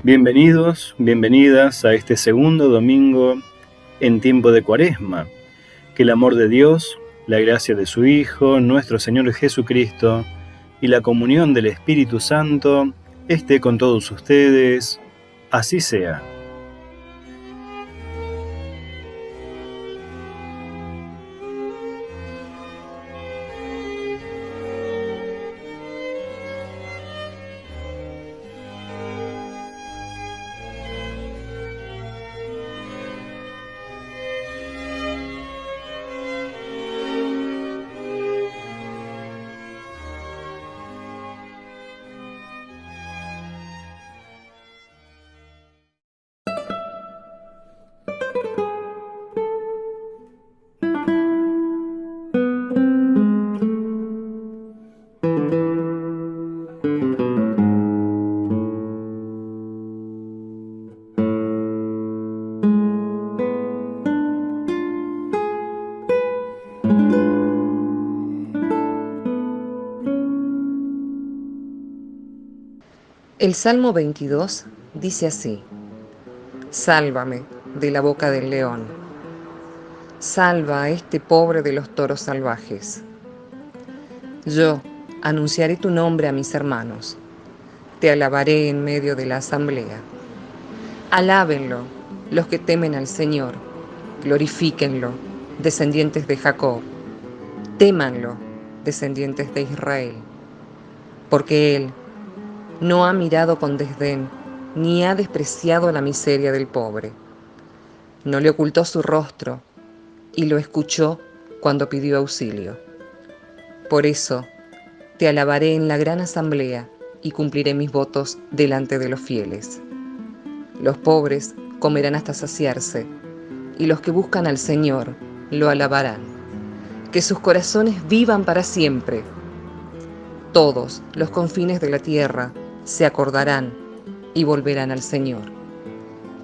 Bienvenidos, bienvenidas a este segundo domingo en tiempo de Cuaresma. Que el amor de Dios, la gracia de su Hijo, nuestro Señor Jesucristo, y la comunión del Espíritu Santo esté con todos ustedes. Así sea. El Salmo 22 dice así: Sálvame de la boca del león. Salva a este pobre de los toros salvajes. Yo anunciaré tu nombre a mis hermanos. Te alabaré en medio de la asamblea. Alábenlo los que temen al Señor. Glorifíquenlo, descendientes de Jacob. Témanlo, descendientes de Israel. Porque Él no ha mirado con desdén, ni ha despreciado la miseria del pobre. No le ocultó su rostro, y lo escuchó cuando pidió auxilio. Por eso, te alabaré en la gran asamblea, y cumpliré mis votos delante de los fieles. Los pobres comerán hasta saciarse, y los que buscan al Señor lo alabarán. Que sus corazones vivan para siempre. Todos los confines de la tierra se acordarán y volverán al Señor.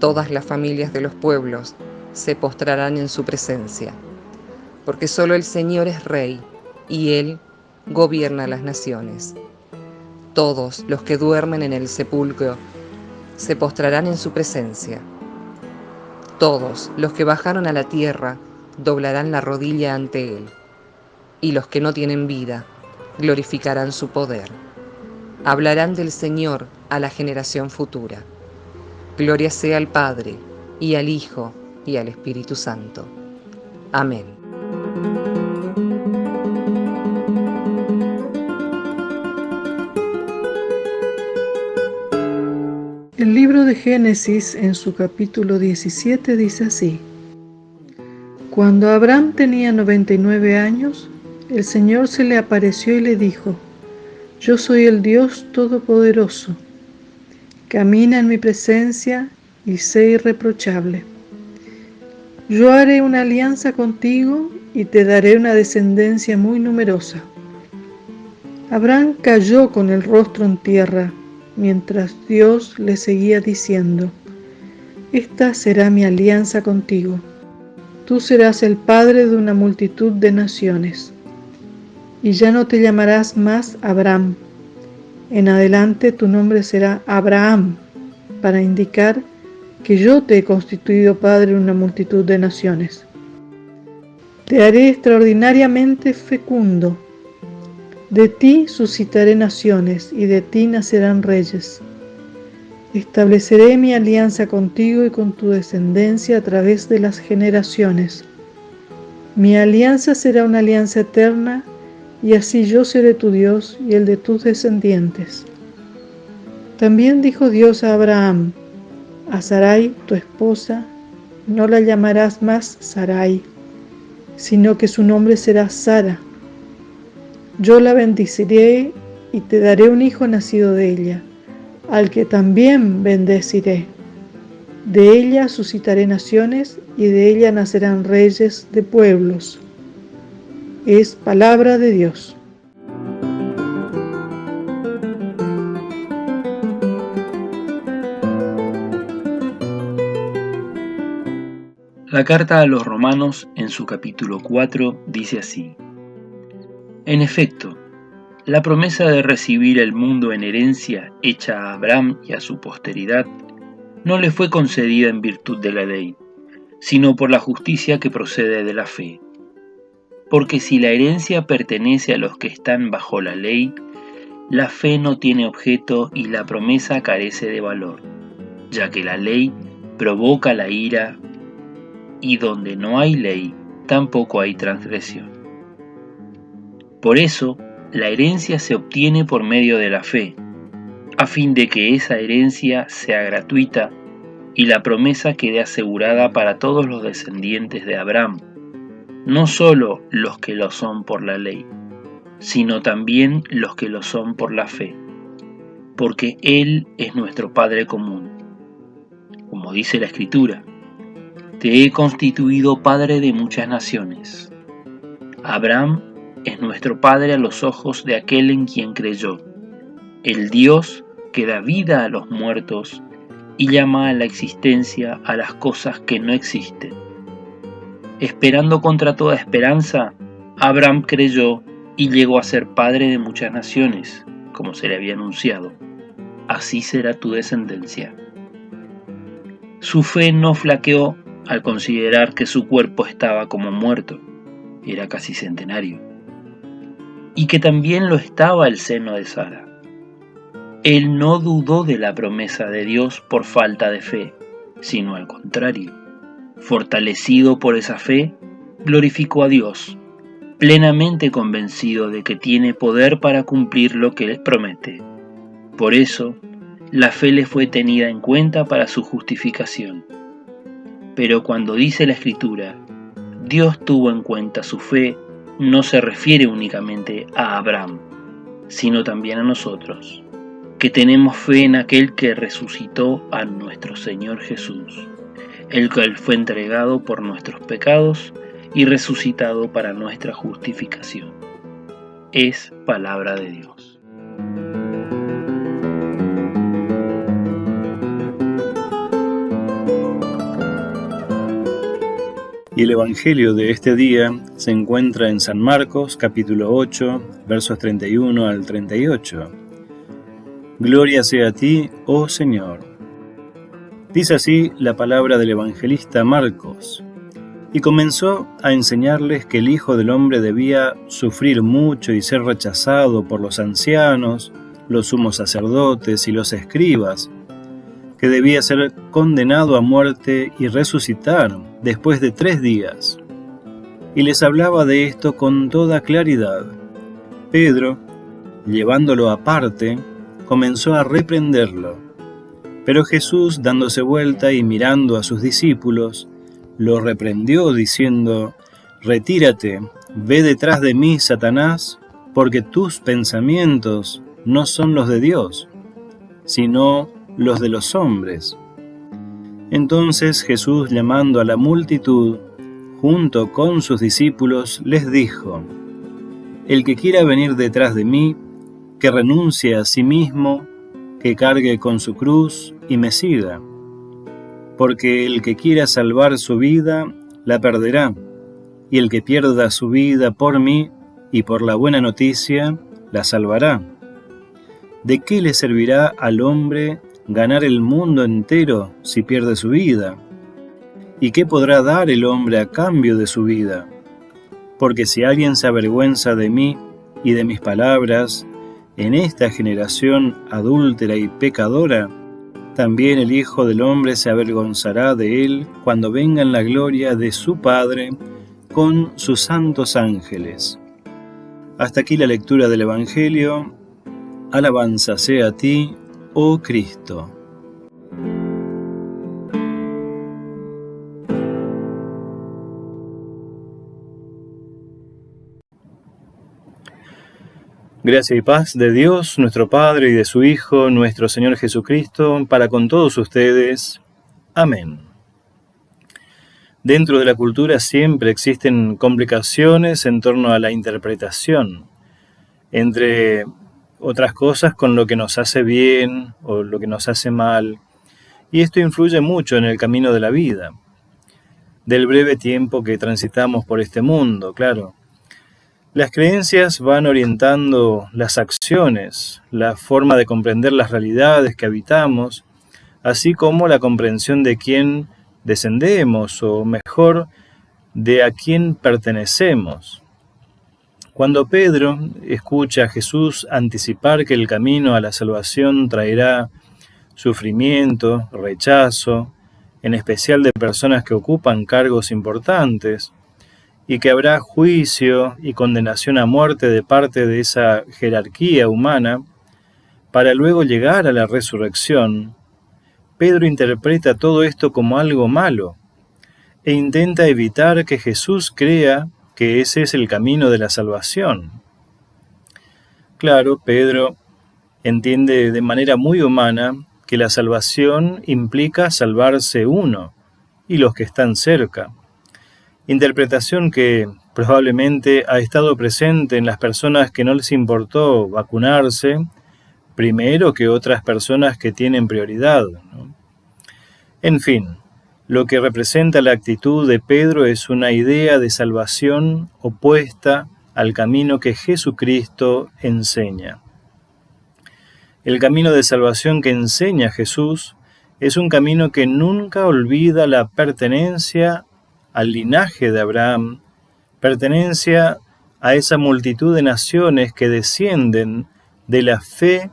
Todas las familias de los pueblos se postrarán en su presencia, porque solo el Señor es Rey, y Él gobierna las naciones. Todos los que duermen en el sepulcro se postrarán en su presencia. Todos los que bajaron a la tierra doblarán la rodilla ante Él, y los que no tienen vida glorificarán su poder. Hablarán del Señor a la generación futura. Gloria sea al Padre, y al Hijo, y al Espíritu Santo. Amén. El libro de Génesis, en su capítulo 17, dice así: Cuando Abraham tenía 99 años, el Señor se le apareció y le dijo: Yo soy el Dios Todopoderoso. Camina en mi presencia y sé irreprochable. Yo haré una alianza contigo y te daré una descendencia muy numerosa. Abraham cayó con el rostro en tierra, mientras Dios le seguía diciendo: Esta será mi alianza contigo. Tú serás el padre de una multitud de naciones. Y ya no te llamarás más Abraham. En adelante tu nombre será Abraham, para indicar que yo te he constituido padre de una multitud de naciones. Te haré extraordinariamente fecundo. De ti suscitaré naciones, y de ti nacerán reyes. Estableceré mi alianza contigo y con tu descendencia a través de las generaciones. Mi alianza será una alianza eterna, y así yo seré tu Dios y el de tus descendientes. También dijo Dios a Abraham: A Sarai, tu esposa, no la llamarás más Sarai, sino que su nombre será Sara. Yo la bendeciré y te daré un hijo nacido de ella, al que también bendeciré. De ella suscitaré naciones y de ella nacerán reyes de pueblos. Es palabra de Dios. La carta a los Romanos, en su capítulo 4, dice así: En efecto, la promesa de recibir el mundo en herencia hecha a Abraham y a su posteridad no le fue concedida en virtud de la ley, sino por la justicia que procede de la fe. Porque si la herencia pertenece a los que están bajo la ley, la fe no tiene objeto y la promesa carece de valor, ya que la ley provoca la ira, y donde no hay ley, tampoco hay transgresión. Por eso, la herencia se obtiene por medio de la fe, a fin de que esa herencia sea gratuita y la promesa quede asegurada para todos los descendientes de Abraham, no solo los que lo son por la ley, sino también los que lo son por la fe, porque Él es nuestro Padre común. Como dice la Escritura, te he constituido Padre de muchas naciones. Abraham es nuestro Padre a los ojos de aquel en quien creyó, el Dios que da vida a los muertos y llama a la existencia a las cosas que no existen. Esperando contra toda esperanza, Abraham creyó y llegó a ser padre de muchas naciones, como se le había anunciado. Así será tu descendencia. Su fe no flaqueó al considerar que su cuerpo estaba como muerto, era casi centenario, y que también lo estaba el seno de Sara. Él no dudó de la promesa de Dios por falta de fe, sino al contrario. Fortalecido por esa fe, glorificó a Dios, plenamente convencido de que tiene poder para cumplir lo que les promete. Por eso, la fe le fue tenida en cuenta para su justificación. Pero cuando dice la Escritura, Dios tuvo en cuenta su fe, no se refiere únicamente a Abraham, sino también a nosotros, que tenemos fe en aquel que resucitó a nuestro Señor Jesús, el cual fue entregado por nuestros pecados y resucitado para nuestra justificación. Es palabra de Dios. Y el Evangelio de este día se encuentra en San Marcos, capítulo 8, versos 31 al 38. Gloria sea a ti, oh Señor. Dice así la palabra del evangelista Marcos. Y comenzó a enseñarles que el Hijo del Hombre debía sufrir mucho y ser rechazado por los ancianos, los sumos sacerdotes y los escribas, que debía ser condenado a muerte y resucitar después de 3 días. Y les hablaba de esto con toda claridad. Pedro, llevándolo aparte, comenzó a reprenderlo. Pero Jesús, dándose vuelta y mirando a sus discípulos, lo reprendió diciendo: Retírate, ve detrás de mí, Satanás, porque tus pensamientos no son los de Dios, sino los de los hombres. Entonces Jesús, llamando a la multitud, junto con sus discípulos, les dijo: El que quiera venir detrás de mí, que renuncie a sí mismo, que cargue con su cruz y me siga. Porque el que quiera salvar su vida, la perderá, y el que pierda su vida por mí y por la buena noticia, la salvará. ¿De qué le servirá al hombre ganar el mundo entero si pierde su vida? ¿Y qué podrá dar el hombre a cambio de su vida? Porque si alguien se avergüenza de mí y de mis palabras, en esta generación adúltera y pecadora, también el Hijo del Hombre se avergonzará de él cuando venga en la gloria de su Padre con sus santos ángeles. Hasta aquí la lectura del Evangelio. Alabanza sea a ti, oh Cristo. Gracia y paz de Dios, nuestro Padre, y de su Hijo, nuestro Señor Jesucristo, para con todos ustedes. Amén. Dentro de la cultura siempre existen complicaciones en torno a la interpretación, entre otras cosas con lo que nos hace bien o lo que nos hace mal, y esto influye mucho en el camino de la vida, del breve tiempo que transitamos por este mundo, claro. Las creencias van orientando las acciones, la forma de comprender las realidades que habitamos, así como la comprensión de quién descendemos, o mejor, de a quién pertenecemos. Cuando Pedro escucha a Jesús anticipar que el camino a la salvación traerá sufrimiento, rechazo, en especial de personas que ocupan cargos importantes, y que habrá juicio y condenación a muerte de parte de esa jerarquía humana, para luego llegar a la resurrección, Pedro interpreta todo esto como algo malo, e intenta evitar que Jesús crea que ese es el camino de la salvación. Claro, Pedro entiende de manera muy humana que la salvación implica salvarse uno y los que están cerca. Interpretación que probablemente ha estado presente en las personas que no les importó vacunarse primero que otras personas que tienen prioridad, ¿no? En fin, lo que representa la actitud de Pedro es una idea de salvación opuesta al camino que Jesucristo enseña. El camino de salvación que enseña Jesús es un camino que nunca olvida la pertenencia al linaje de Abraham, pertenencia a esa multitud de naciones que descienden de la fe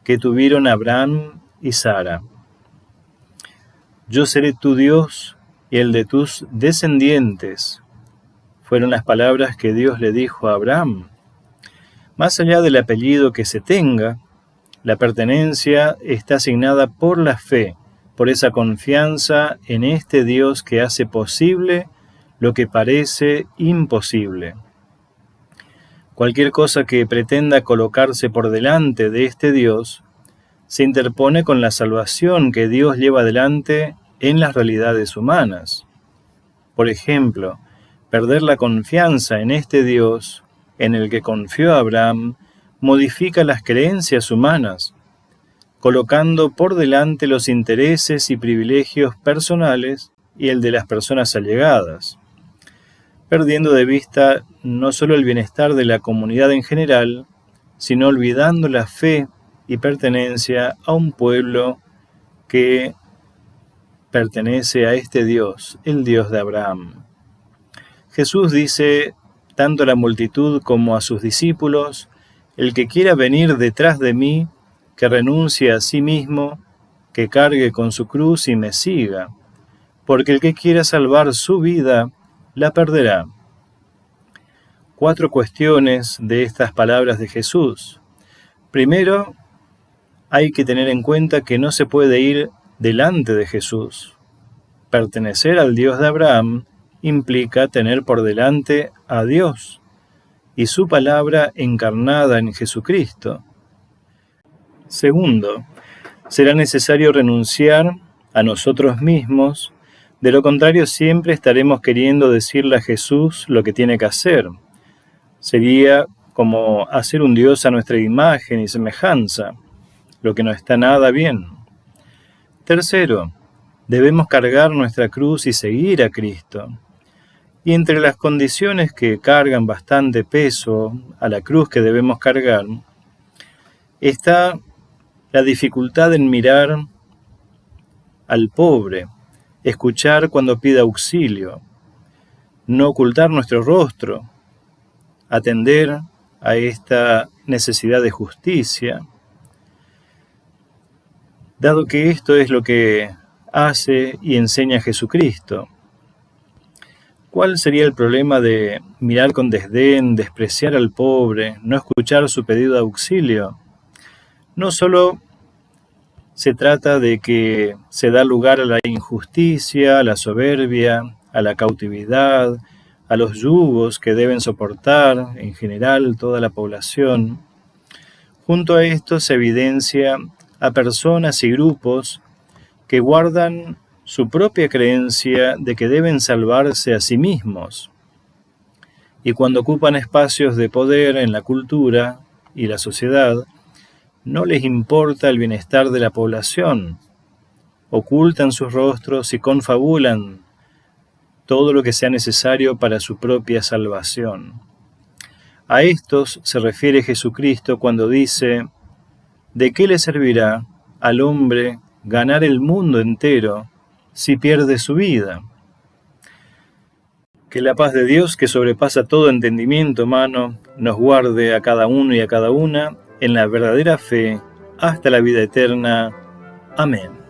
que tuvieron Abraham y Sara. Yo seré tu Dios y el de tus descendientes, fueron las palabras que Dios le dijo a Abraham. Más allá del apellido que se tenga, la pertenencia está asignada por la fe, por esa confianza en este Dios que hace posible lo que parece imposible. Cualquier cosa que pretenda colocarse por delante de este Dios se interpone con la salvación que Dios lleva adelante en las realidades humanas. Por ejemplo, perder la confianza en este Dios en el que confió Abraham modifica las creencias humanas, colocando por delante los intereses y privilegios personales y el de las personas allegadas, perdiendo de vista no solo el bienestar de la comunidad en general, sino olvidando la fe y pertenencia a un pueblo que pertenece a este Dios, el Dios de Abraham. Jesús dice tanto a la multitud como a sus discípulos: el que quiera venir detrás de mí, que renuncie a sí mismo, que cargue con su cruz y me siga, porque el que quiera salvar su vida, la perderá. 4 cuestiones de estas palabras de Jesús. Primero, hay que tener en cuenta que no se puede ir delante de Jesús. Pertenecer al Dios de Abraham implica tener por delante a Dios y su palabra encarnada en Jesucristo. Segundo, será necesario renunciar a nosotros mismos, de lo contrario siempre estaremos queriendo decirle a Jesús lo que tiene que hacer. Sería como hacer un Dios a nuestra imagen y semejanza, lo que no está nada bien. Tercero, debemos cargar nuestra cruz y seguir a Cristo. Y entre las condiciones que cargan bastante peso a la cruz que debemos cargar, está la dificultad en mirar al pobre, escuchar cuando pide auxilio, no ocultar nuestro rostro, atender a esta necesidad de justicia, dado que esto es lo que hace y enseña Jesucristo. ¿Cuál sería el problema de mirar con desdén, despreciar al pobre, no escuchar su pedido de auxilio? No solo se trata de que se da lugar a la injusticia, a la soberbia, a la cautividad, a los yugos que deben soportar en general toda la población. Junto a esto se evidencia a personas y grupos que guardan su propia creencia de que deben salvarse a sí mismos. Y cuando ocupan espacios de poder en la cultura y la sociedad, no les importa el bienestar de la población. Ocultan sus rostros y confabulan todo lo que sea necesario para su propia salvación. A estos se refiere Jesucristo cuando dice: ¿de qué le servirá al hombre ganar el mundo entero si pierde su vida? Que la paz de Dios, que sobrepasa todo entendimiento humano, nos guarde a cada uno y a cada una en la verdadera fe hasta la vida eterna. Amén.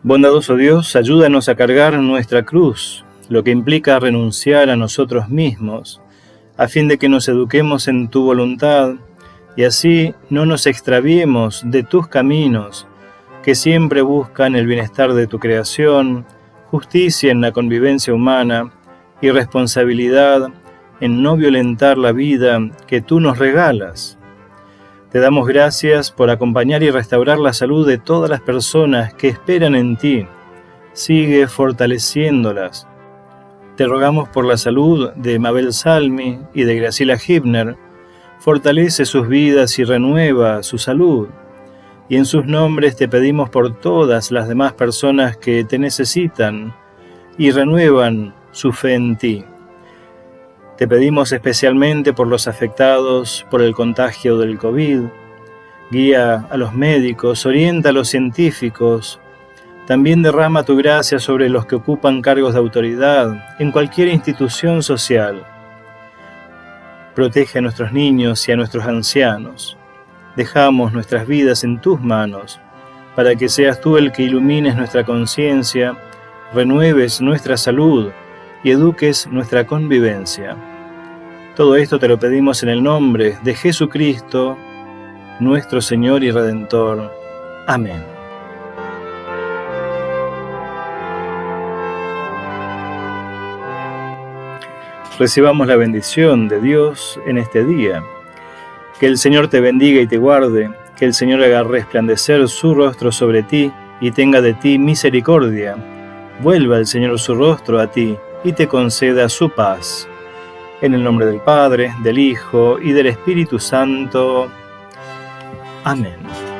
Bondadoso Dios, ayúdanos a cargar nuestra cruz, lo que implica renunciar a nosotros mismos, a fin de que nos eduquemos en tu voluntad y así no nos extraviemos de tus caminos, que siempre buscan el bienestar de tu creación, justicia en la convivencia humana y responsabilidad en no violentar la vida que tú nos regalas. Te damos gracias por acompañar y restaurar la salud de todas las personas que esperan en ti. Sigue fortaleciéndolas. Te rogamos por la salud de Mabel Salmi y de Graciela Hibner. Fortalece sus vidas y renueva su salud. Y en sus nombres te pedimos por todas las demás personas que te necesitan y renuevan su fe en ti. Te pedimos especialmente por los afectados por el contagio del COVID. Guía a los médicos, orienta a los científicos. También derrama tu gracia sobre los que ocupan cargos de autoridad en cualquier institución social. Protege a nuestros niños y a nuestros ancianos. Dejamos nuestras vidas en tus manos, para que seas tú el que ilumines nuestra conciencia, renueves nuestra salud y eduques nuestra convivencia. Todo esto te lo pedimos en el nombre de Jesucristo, nuestro Señor y Redentor. Amén. Recibamos la bendición de Dios en este día. Que el Señor te bendiga y te guarde, que el Señor haga resplandecer su rostro sobre ti y tenga de ti misericordia. Vuelva el Señor su rostro a ti y te conceda su paz. En el nombre del Padre, del Hijo y del Espíritu Santo. Amén.